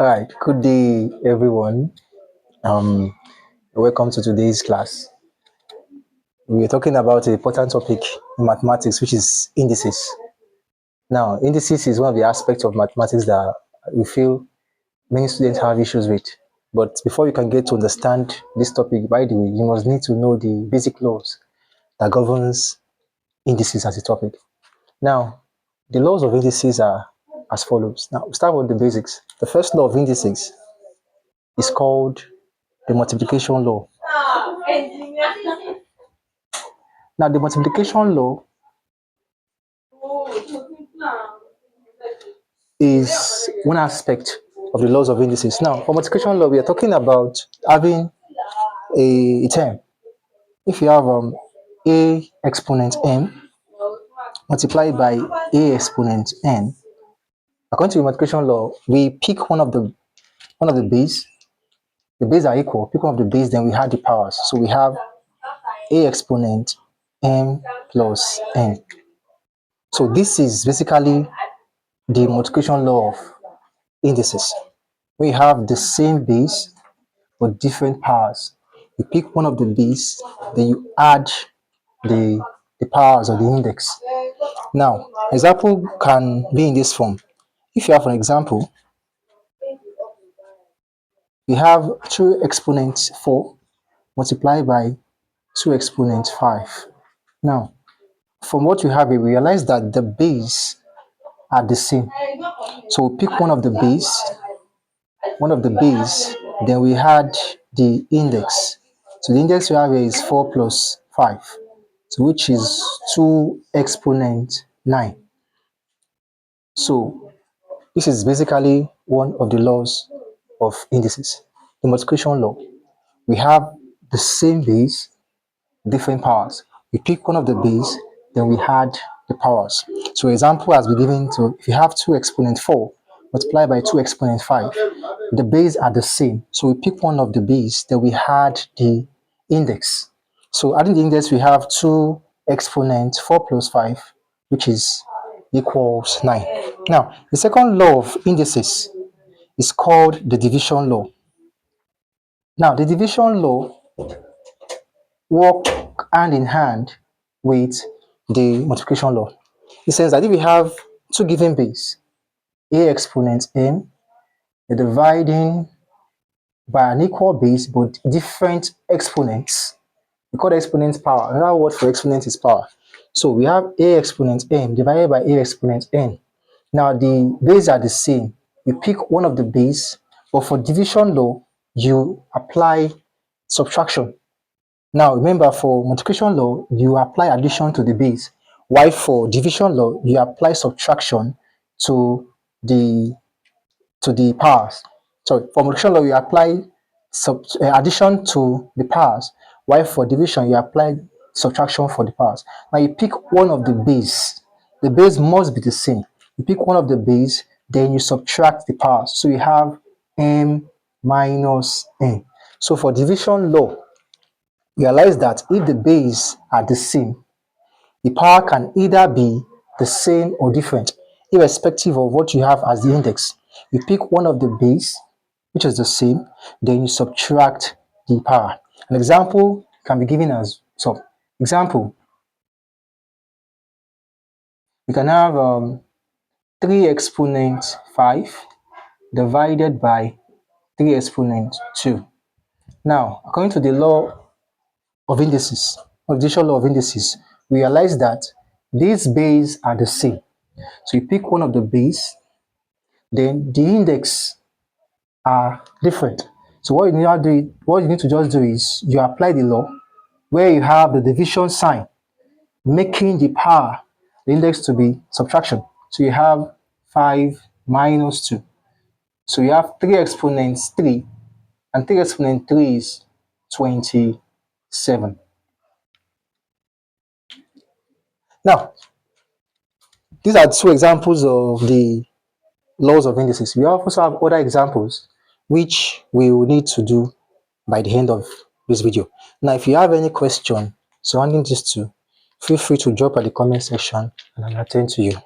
All right, good day, everyone. Um, Welcome to today's class. We're talking about an important topic in mathematics, which is indices. Now, indices is one of the aspects of mathematics that we feel many students have issues with. But before you can get to understand this topic, by the way, you must need to know the basic laws that governs indices as a topic. Now, the laws of indices are as follows. Now, we start with the basics. The first law of indices is called the multiplication law. Now, the multiplication law is one aspect of the laws of indices. Now, for multiplication law, we are talking about having a term. If you have a exponent m multiplied by a exponent n, according to the multiplication law, we pick one of the base. The base are equal. Pick one of the base, then we add the powers. So we have a exponent m plus n. So this is basically the multiplication law of indices. We have the same base but different powers. You pick one of the base, then you add the powers of the index. Now, example can be in this form. If you have an example, we have 2 exponents 4 multiplied by 2 exponents 5. Now, from what you have, we realize that the base are the same. So we pick one of the base, then we add the index. So the index we have here is 4 plus 5, so which is 2 exponent 9. So this is basically one of the laws of indices. The multiplication law. We have the same base, different powers. We pick one of the base, then we add the powers. So example has been given to, if you have 2 exponent 4 multiplied by 2 exponent 5, the base are the same. So we pick one of the base, then we add the index. So adding the index, we have 2 exponent 4 plus 5, which is equals 9. Now, the second law of indices is called the division law. Now, the division law work hand in hand with the multiplication law. It says that if we have 2 given base, a exponent n, you're dividing by an equal base but different exponents. We call the exponents power. Another word for exponent is power. So we have a exponent m divided by a exponent n. Now the bases are the same. You pick one of the base, but for division law, you apply subtraction. Now remember, for multiplication law, you apply addition to the base, while for division law, you apply subtraction to the powers. So for multiplication law, you apply addition to the powers, while for division, you apply subtraction for the powers. Now you pick one of the base. The base must be the same. You pick one of the base, then you subtract the powers. So you have m minus n. So for division law, realize that if the base are the same, the power can either be the same or different, irrespective of what you have as the index. You pick one of the base, which is the same, then you subtract the power. An example can be given as so. Example, you can have 3 exponent 5 divided by 3 exponent 2. Now, according to the law of indices, of division law of indices, we realize that these bases are the same. So you pick one of the base, then the index are different. So what you need to just do is you apply the law where you have the division sign, making the power, the index to be subtraction. So you have 5 minus 2. So you have 3 exponents 3, and 3 exponent 3 is 27. Now, these are 2 examples of the laws of indices. We also have other examples which we will need to do by the end of this video. Now, if you have any question surrounding these two, feel free to drop at the comment section and I'll attend to you.